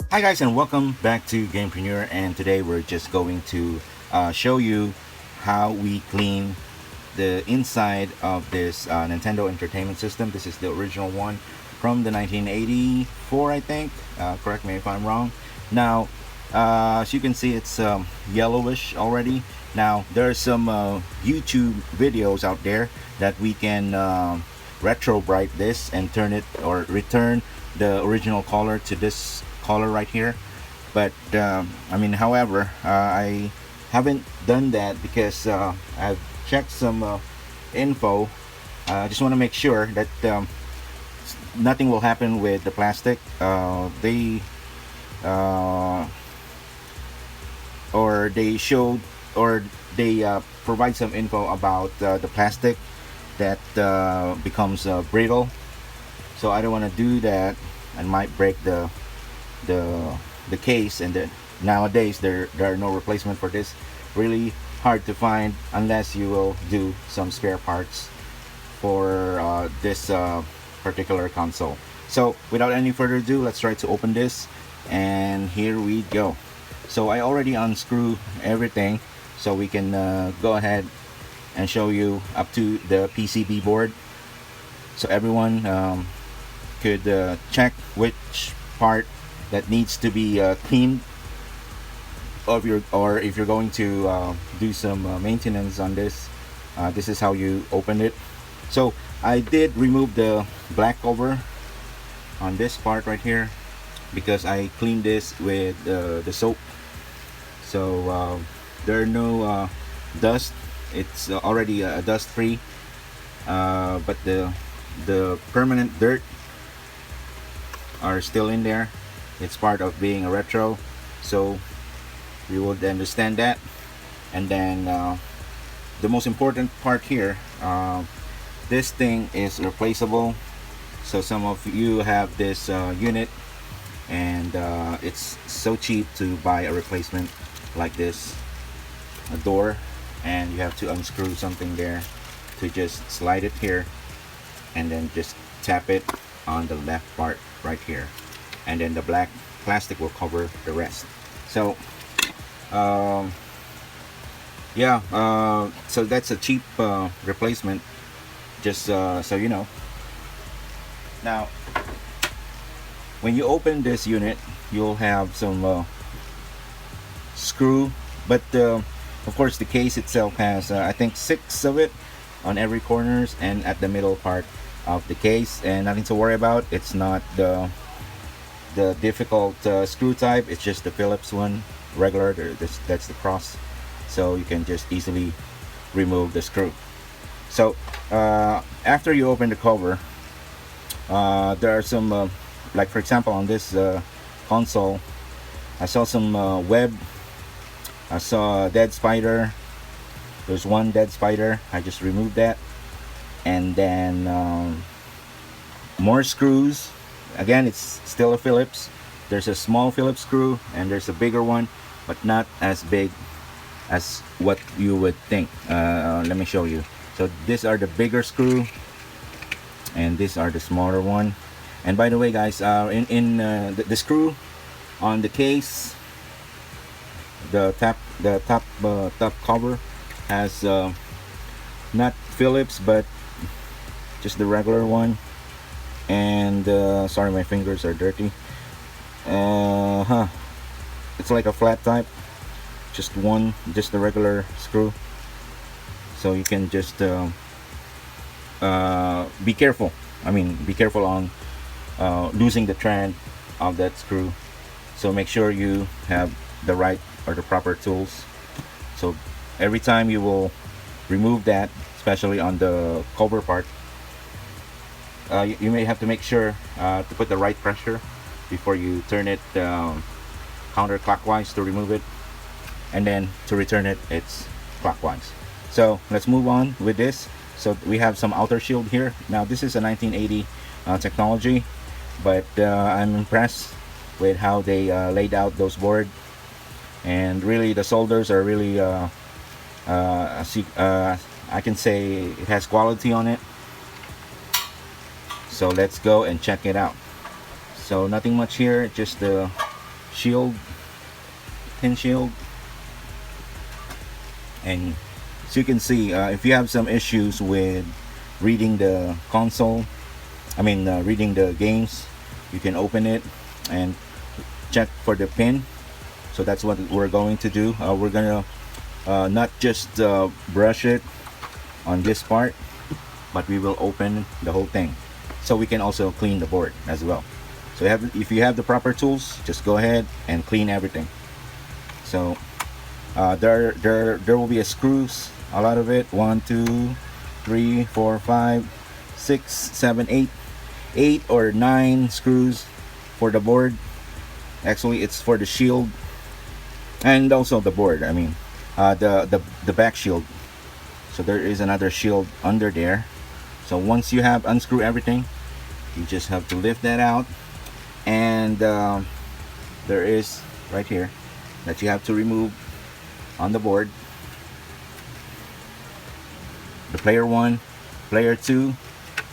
Hi guys, and welcome back to GamePreneur, and today we're just going to show you how we clean the inside of this Nintendo Entertainment System. This is the original one from the 1984, I think. Correct me if I'm wrong. Now, as you can see, it's yellowish already. Now, there are some YouTube videos out there that we can retro bright this and turn it or return the original color to this color right here. But however, I haven't done that because I've checked some info. I just want to make sure that nothing will happen with the plastic. They or they showed or they provide some info about the plastic that becomes brittle. So I don't want to do that and might break the case. And nowadays there are no replacement for this. Really hard to find unless you will do some spare parts for this particular console. So without any further ado, let's try to open this, and here we go. So I already unscrew everything, so we can go ahead and show you up to the PCB board, so everyone could check which part that needs to be cleaned of your, or if you're going to do some maintenance on this. This is how you open it. So I did remove the black cover on this part right here because I cleaned this with the soap. So there are no dust. It's already dust free, but the permanent dirt are still in there. It's part of being a retro, so you would understand that. And then the most important part here, this thing is replaceable. So some of you have this unit, and it's so cheap to buy a replacement like this, a door, and you have to unscrew something there to just slide it here, and then just tap it on the left part right here, and then the black plastic will cover the rest. So so that's a cheap replacement, just so you know. Now when you open this unit, you'll have some screw, but of course the case itself has I think 6 of it on every corners and at the middle part of the case, and nothing to worry about. It's not the difficult screw type. It's just the Phillips one, regular. That's the cross, so you can just easily remove the screw. So after you open the cover, there are some like for example on this console, I saw some web. I saw a dead spider. There's one dead spider. I just removed that. And then more screws. Again, it's still a Phillips. There's a small Phillips screw and there's a bigger one, but not as big as what you would think. Let me show you. So these are the bigger screw, and these are the smaller one. And by the way, guys, the screw on the case, the top cover has not Phillips but just the regular one. And sorry, my fingers are dirty. It's like a flat type, just the regular screw. So you can just be careful. Be careful on losing the thread of that screw. So make sure you have the right or the proper tools. So every time you will remove that, especially on the cover part, you may have to make sure to put the right pressure before you turn it counterclockwise to remove it, and then to return it, it's clockwise. So let's move on with this. So we have some outer shield here. Now this is a 1980 technology, but I'm impressed with how they laid out those boards, and really the solders are really I can say it has quality on it. So let's go and check it out. So nothing much here, just the shield, thin shield. And so you can see, if you have some issues with reading the console, reading the games, you can open it and check for the pin. So that's what we're going to do. We're gonna not just brush it on this part, but we will open the whole thing, so we can also clean the board as well. So if you have the proper tools, just go ahead and clean everything. So there will be a screws, a lot of it. 1, 2, 3, 4, 5, 6, 7, 8 or 9 screws for the board. Actually, it's for the shield and also the board. The back shield. So there is another shield under there. So once you have unscrew everything, you just have to lift that out, and there is right here that you have to remove on the board: the player 1, player 2,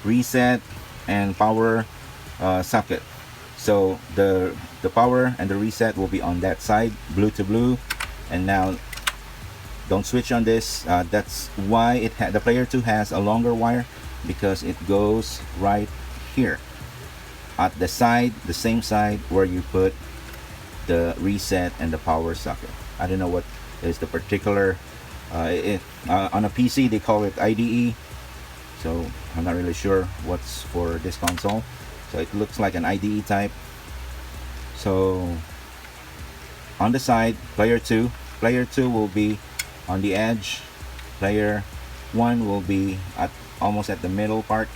reset, and power socket. So the power and the reset will be on that side, blue to blue. And now don't switch on this. That's why the player 2 has a longer wire, because it goes right here at the side, the same side where you put the reset and the power socket. I don't know what is the particular on a PC they call it IDE, so I'm not really sure what's for this console. So it looks like an IDE type. So on the side, player 2 will be on the edge, player 1 will be almost at the middle part.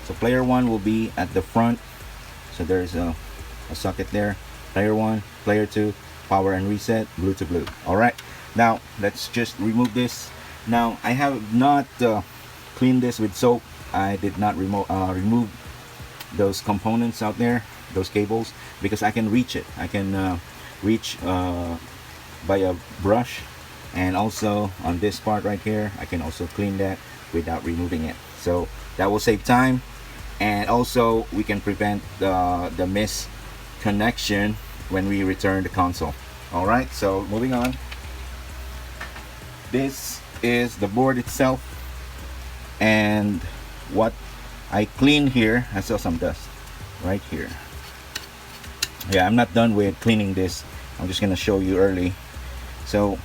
So player 1 will be at the front, so there's a socket there. Player 1, player 2, power and reset, blue to blue. Alright, now let's just remove this. Now I have not cleaned this with soap. I did not remove those components out there, those cables, because I can reach it. I can reach by a brush, and also on this part right here I can also clean that without removing it. So that will save time, and also we can prevent the misconnection when we return the console. Alright, so moving on. This is the board itself, and what I clean here, I saw some dust right here. Yeah, I'm not done with cleaning this. I'm just gonna show you early. So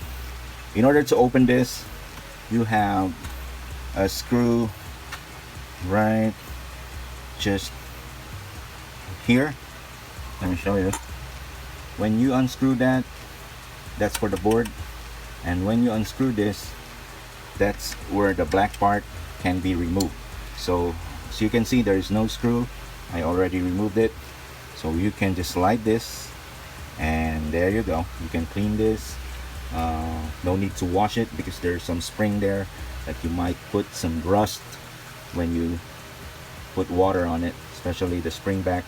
in order to open this, you have a screw right just here. Let me show you. When you unscrew that, that's for the board, and when you unscrew this, that's where the black part can be removed. So you can see there is no screw. I already removed it. So you can just slide this, and there you go. You can clean this. No need to wash it, because there's some spring there that you might put some rust when you put water on it, especially the spring back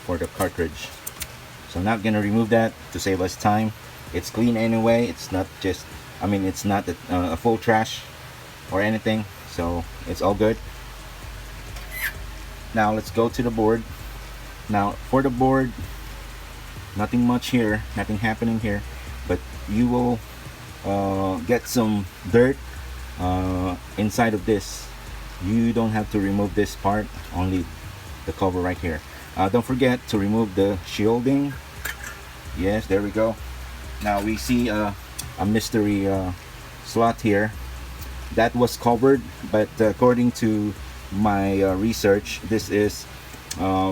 for the cartridge. So I'm not gonna remove that to save us time. It's clean anyway. It's not just, it's not a full trash or anything, so it's all good. Now let's go to the board. Now for the board, nothing much here, nothing happening here, but you will get some dirt inside of this. You don't have to remove this part, only the cover right here. Don't forget to remove the shielding. Yes, there we go. Now we see a mystery slot here that was covered, but according to my research, this is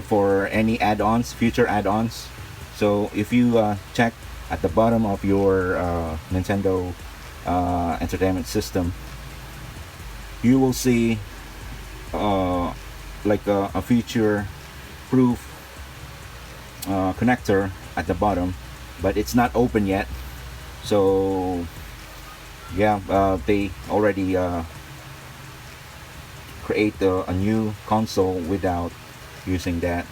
for any add-ons, future add-ons. So if you check at the bottom of your Nintendo Entertainment System, you will see like a future proof connector at the bottom, but it's not open yet. So yeah, they already create a new console without using that.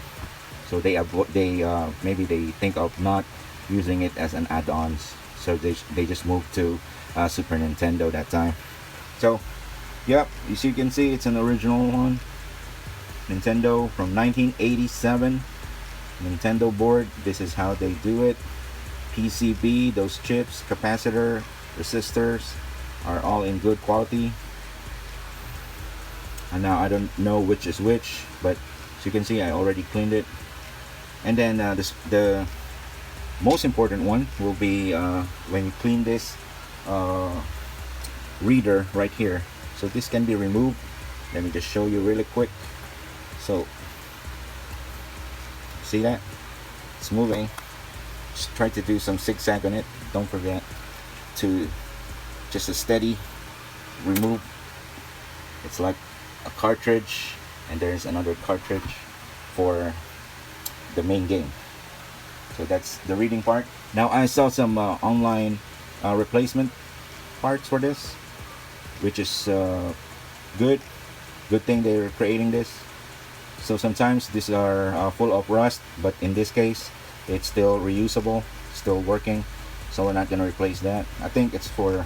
So maybe they think of not using it as an add-ons, so they just moved to Super Nintendo that time. So yep, as you can see, it's an original one, Nintendo from 1987 Nintendo board. This is how they do it. PCB, those chips, capacitor, resistors are all in good quality. And now I don't know which is which, but as you can see, I already cleaned it. And then the most important one will be when you clean this reader right here. So this can be removed. Let me just show you really quick. So see that? It's moving. Just try to do some zigzag on it. Don't forget to just a steady remove. It's like a cartridge, and there's another cartridge for the main game. So that's the reading part. Now I saw some online replacement parts for this, which is good thing they're creating this. So sometimes these are full of rust, but in this case it's still reusable, still working, so we're not gonna replace that. I think it's for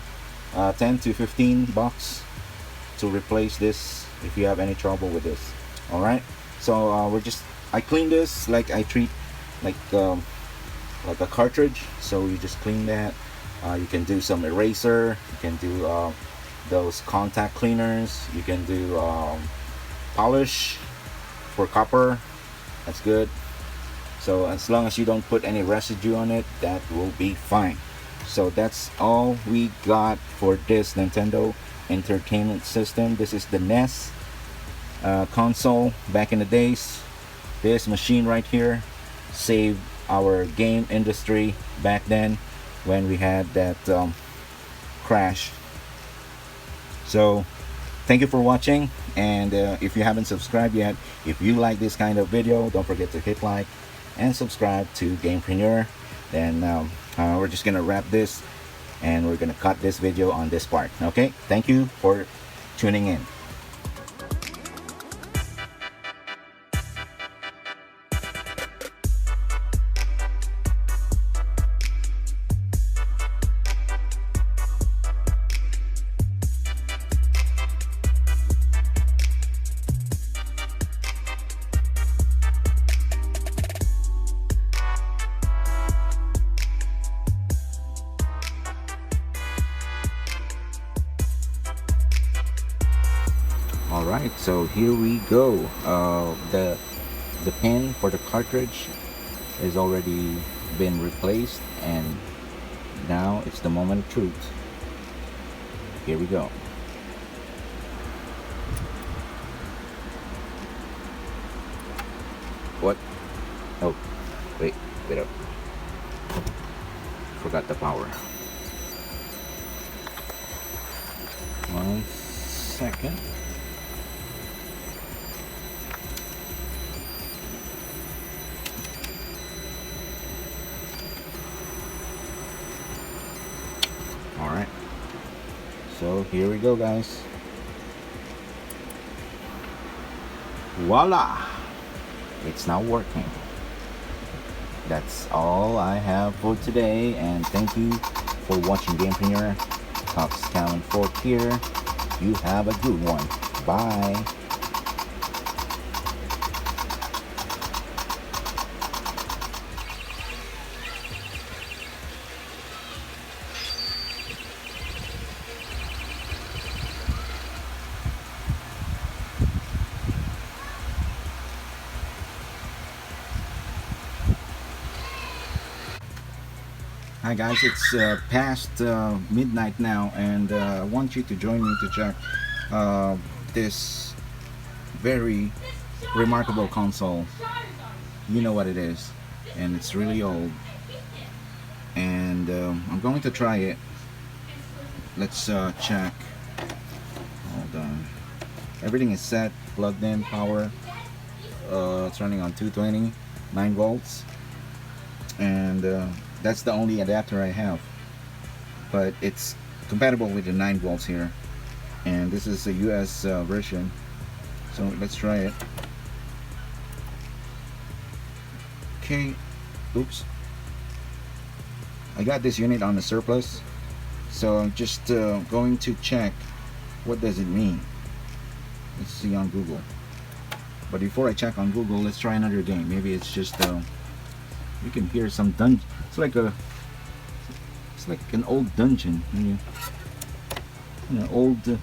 10 to 15 bucks to replace this if you have any trouble with this. All right, so I clean this like I treat like a cartridge. So you just clean that. You can do some eraser, you can do those contact cleaners, you can do polish for copper. That's good. So as long as you don't put any residue on it, that will be fine. So that's all we got for this Nintendo Entertainment System. This is the NES console back in the days. This machine right here saved our game industry back then when we had that crash. So thank you for watching, and if you haven't subscribed yet, if you like this kind of video, don't forget to hit like and subscribe to GamePreneur. Then we're just gonna wrap this, and we're gonna cut this video on this part. Okay, thank you for tuning in. Alright, so here we go. The pin for the cartridge has already been replaced, and now it's the moment of truth. Here we go. What? Oh, wait up. Forgot the power. 1 second. Alright, so here we go, guys. Voila! It's now working. That's all I have for today, and thank you for watching GamePreneur. Cox Callan Fork here. You have a good one. Bye. Hi guys, it's past midnight now, and I want you to join me to check this very remarkable console. You know what it is, and it's really old, and I'm going to try it. Let's check. Hold on. Everything is set, plugged in, power. It's running on 220, 9 volts, and that's the only adapter I have, but it's compatible with the 9 volts here, and this is a US version. So let's try it. Okay, oops, I got this unit on the surplus, so I'm just going to check what does it mean. Let's see on Google. But before I check on Google, let's try another game. Maybe it's just you can hear some dungeon. It's like a It's like an old dungeon. Old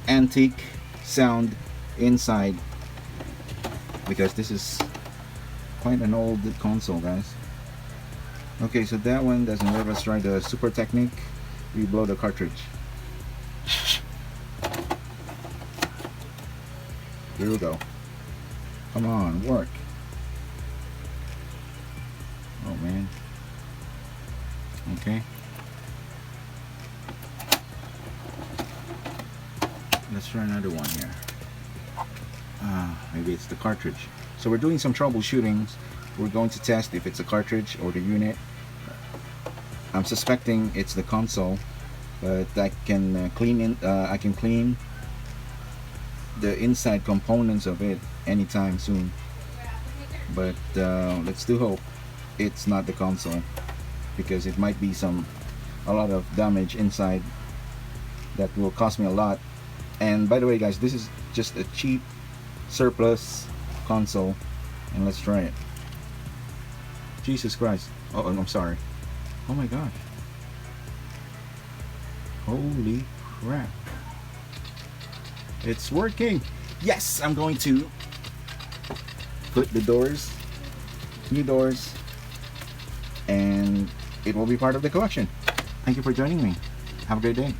antique sound inside, because this is quite an old console, guys. Okay, so that one doesn't work. Let's try the super technique. We blow the cartridge. Here we go. Come on, work. Oh man. Okay. Let's try another one here. Maybe it's the cartridge. So we're doing some troubleshooting. We're going to test if it's a cartridge or the unit. I'm suspecting it's the console, but I can clean the inside components of it anytime soon. But let's do hope it's not the console, because it might be a lot of damage inside that will cost me a lot. And by the way, guys, this is just a cheap surplus console, and let's try it. Jesus Christ. Oh, I'm sorry. Oh my gosh. Holy crap. It's working. Yes, I'm going to put the doors, new doors, and it will be part of the collection. Thank you for joining me. Have a great day.